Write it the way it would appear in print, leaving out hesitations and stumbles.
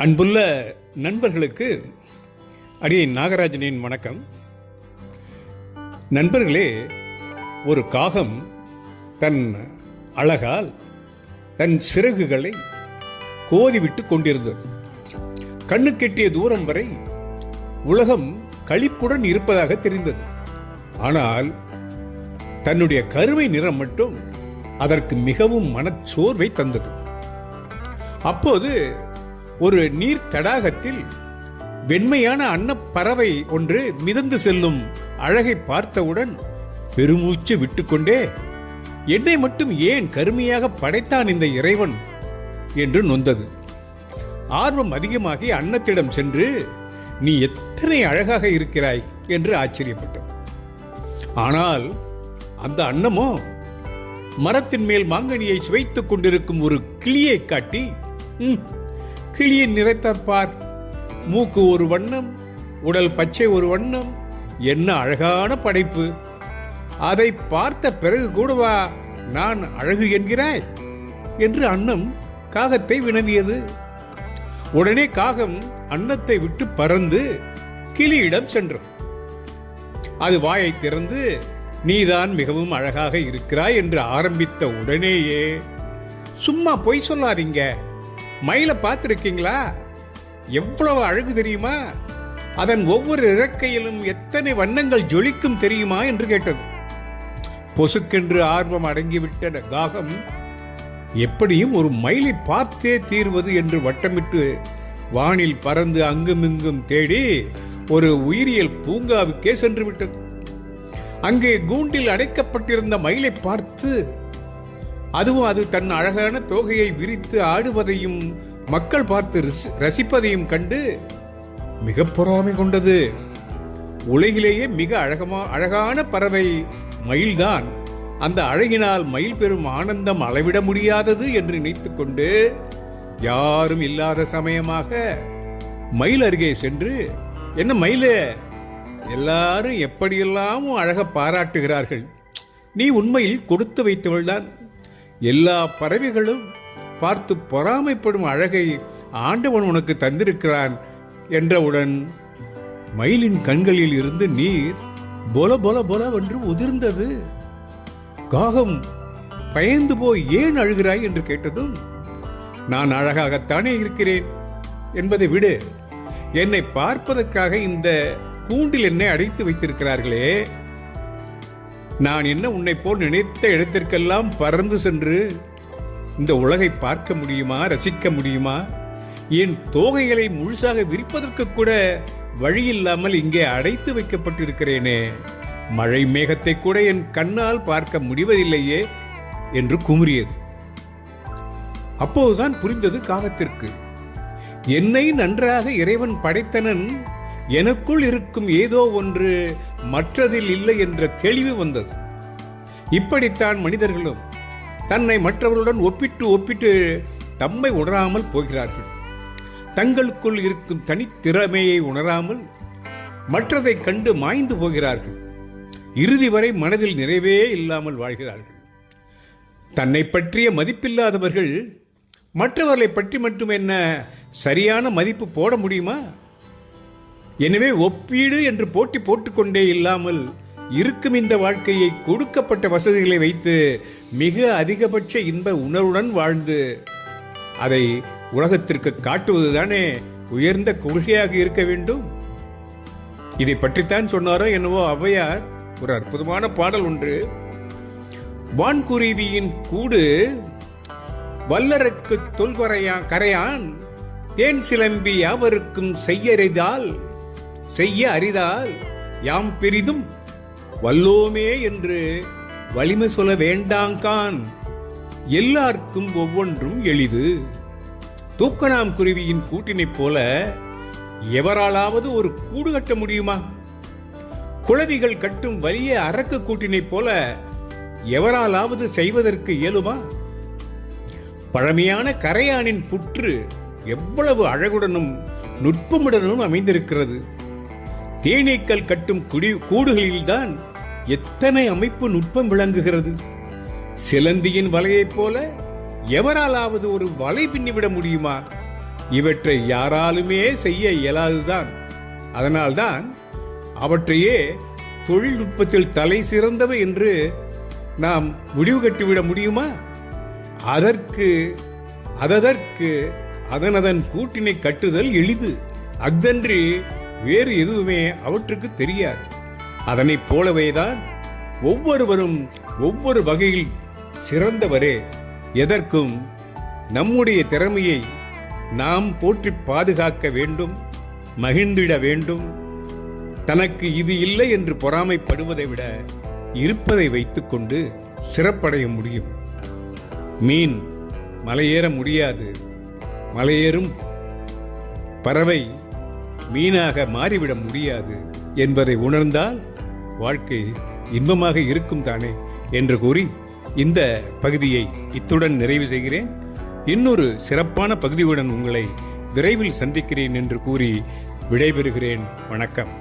அன்புள்ள நண்பர்களுக்கு அடியேன் நாகராஜனின் வணக்கம். நண்பர்களே, ஒரு காகம் தன் அழகால் தன் சிறகுகளை கோதிவிட்டு கொண்டிருந்தது. கண்ணு கெட்டிய தூரம் வரை உலகம் களிப்புடன் இருப்பதாக தெரிந்தது. ஆனால் தன்னுடைய கருமை நிறம் மட்டும் அதற்கு மிகவும் மனச்சோர்வை தந்தது. அப்போது ஒரு நீர் தடாகத்தில் வெண்மையான அன்னப்பறவை ஒன்று மிதந்து செல்லும் அழகை பார்த்தவுடன் பெருமூச்சு விட்டுக்கொண்டே, என்னை மட்டும் ஏன் கருமையாக படைத்தான் இந்த இறைவன் என்று நொந்தது. ஆர்வம் அதிகமாகி அன்னத்திடம் சென்று, நீ எத்தனை அழகாக இருக்கிறாய் என்று ஆச்சரியப்பட்டது. ஆனால் அந்த அன்னமோ மரத்தின் மேல் மாங்கனியை சுவைத்துக் கொண்டிருக்கும் ஒரு கிளியை காட்டி, கிளியின் நிறத்தை பார், மூக்கு ஒரு வண்ணம், உடல் பச்சை ஒரு வண்ணம், என்ன அழகான படைப்பு, அதை பார்த்த பிறகு கூடவா நான் அழகு என்கிறாய் என்று அன்னம் காகத்தை வினவியது. உடனே காகம் அன்னத்தை விட்டு பறந்து கிளியிடம் சென்றது. அது வாயை திறந்து, நீதான் மிகவும் அழகாக இருக்கிறாய் என்று ஆரம்பித்த உடனேயே, சும்மா பொய் சொல்லாதீங்க, மயிலை பார்த்திருக்கீங்களா, எவ்வளவு அழகு தெரியுமா, அதன் ஒவ்வொரு இறக்கையிலும் எத்தனை வண்ணங்கள் ஜொலிக்கும் தெரியுமா என்று கேட்டது. பொசுக்கென்று ஆர்வம் அடங்கிவிட்ட காகம், எப்படியும் ஒரு மயிலை பார்த்தே தீர்வது என்று வட்டமிட்டு வானில் பறந்து அங்குமிங்கும் தேடி ஒரு உயிரியல் பூங்காவுக்கே சென்று விட்டது. அங்கே கூண்டில் அடைக்கப்பட்டிருந்த மயிலை பார்த்து, அதுவும் அது தன் அழகான தோகையை விரித்து ஆடுவதையும் மக்கள் பார்த்து ரசிப்பதையும் கண்டு மிக பொறாமை கொண்டது. உலகிலேயே மிக அழகான பறவை மயில்தான், அந்த அழகினால் மயில் பெறும் ஆனந்தம் அளவிட முடியாதது என்று நினைத்துக் கொண்டு யாரும் இல்லாத சமயமாக மயில் அருகே சென்று, என்ன மயிலே, எல்லாரும் எப்படியெல்லாம் அழக பாராட்டுகிறார்கள், நீ உண்மையில் கொடுத்து வைத்தவள்தான், எல்லா பறவைகளும் பார்த்து பொறாமைப்படும் அழகை ஆண்டவன் உனக்கு தந்திருக்கிறான் என்றவுடன் மயிலின் கண்களில் இருந்து நீர் பொல பொல பொல என்று உதிர்ந்தது. காகம் பயந்து போய், ஏன் அழுகிறாய் என்று கேட்டதும், நான் அழகாகத்தானே இருக்கிறேன் என்பதை விடு, என்னை பார்ப்பதற்காக இந்த கூண்டில் என்னை அடைத்து வைத்திருக்கிறார்களே, நான் என்ன உன்னை போல் நினைத்த இடத்திற்கெல்லாம் பறந்து சென்று இந்த உலகை பார்க்க முடியுமா, ரசிக்க முடியுமா, என் தோகைகளை முழுசாக விரிப்பதற்கு கூட வழி இல்லாமல் இங்கே அடைத்து வைக்கப்பட்டிருக்கிறேனே, மழை மேகத்தை கூட என் கண்ணால் பார்க்க முடிவதில்லையே என்று குமுறியது. அப்போதுதான் புரிந்தது காகத்திற்கு, என்னை நன்றாக இறைவன் படைத்தனன், எனக்குள் இருக்கும் ஏதோ ஒன்று மற்றதில் இல்லை என்ற தெளிவு வந்தது. இப்படித்தான் மனிதர்களும் தன்னை மற்றவர்களுடன் ஒப்பிட்டு தம்மை உணராமல் போகிறார்கள். தங்களுக்குள் இருக்கும் தனித்திறமையை உணராமல் மற்றதை கண்டு மாய்ந்து போகிறார்கள். இறுதி வரை மனதில் நிறைவே இல்லாமல் வாழ்கிறார்கள். தன்னை பற்றிய மதிப்பில்லாதவர்கள் மற்றவர்களை பற்றி மட்டும் என்ன சரியான மதிப்பு போட முடியுமா? எனவே ஒப்பீடு என்று போட்டி போட்டுக்கொண்டே இல்லாமல் இருக்கும் இந்த வாழ்க்கையை கொடுக்கப்பட்ட வசதிகளை வைத்து மிக அதிகபட்ச இன்ப உணர்வுடன் வாழ்ந்து அதை உலகத்திற்கு காட்டுவதுதானே உயர்ந்த கொள்கையாக இருக்க வேண்டும். இதை பற்றித்தான் சொன்னாரோ என்னவோ ஔவையார் ஒரு அற்புதமான பாடல் ஒன்று. வான்குருவியின் கூடு வல்லருக்கு கரையான், தேன் சிலம்பி யாவருக்கும் செய்ய அரிதால் யாம் பெரிதும் வல்லோமே என்று வலிமை சொல்ல வேண்டாங்கான், எல்லாருக்கும் ஒவ்வொன்றும் எளிது. தூக்கணாம் குருவியின் கூட்டினைப் போல எவராலாவது ஒரு கூடு கட்ட முடியுமா? குளவிகள் கட்டும் வலிய அரக்கு கூட்டினைப் போல எவராலாவது செய்வதற்கு இயலுமா? பழமையான கரையானின் புற்று எவ்வளவு அழகுடனும் நுட்பமுடனும் அமைந்திருக்கிறது. தேனீக்கள் கட்டும் கூடுகளில்தான் எத்தனை அமைப்பு நுட்பம் விளங்குகிறது. சிலந்தியின் வலையைப் போல எவராலாவது ஒரு வலை பின்னிவிட முடியுமா? இவற்றை யாராலுமே செய்ய இயலாதுதான். அதனால்தான் அவற்றையே தொழில்நுட்பத்தில் தலை சிறந்தவை என்று நாம் முடிவு கட்டிவிட முடியுமா? அதற்கு அதனதன் கூட்டினை கட்டுதல் எளிது. அஃதன்றி வேறு எதுவுமே அவற்றுக்கு தெரியாது. அதனைப் போலவேதான் ஒவ்வொருவரும் ஒவ்வொரு வகையில் சிறந்தவரே. எதற்கும் நம்முடைய திறமையை நாம் போற்றி பாதுகாக்க வேண்டும், மகிழ்ந்திட வேண்டும். தனக்கு இது இல்லை என்று பொறாமைப்படுவதை விட இருப்பதை வைத்துக்கொண்டு சிறப்படைய முடியும். மீன் மலையேற முடியாது, மலையேறும் பறவை மீனாக மாறிவிட முடியாது என்பதை உணர்ந்தால் வாழ்க்கை இன்பமாக இருக்கும் தானே என்று கூறி இந்த பகுதியை இத்துடன் நிறைவு செய்கிறேன். இன்னொரு சிறப்பான பகுதியுடன் உங்களை விரைவில் சந்திக்கிறேன் என்று கூறி விடைபெறுகிறேன். வணக்கம்.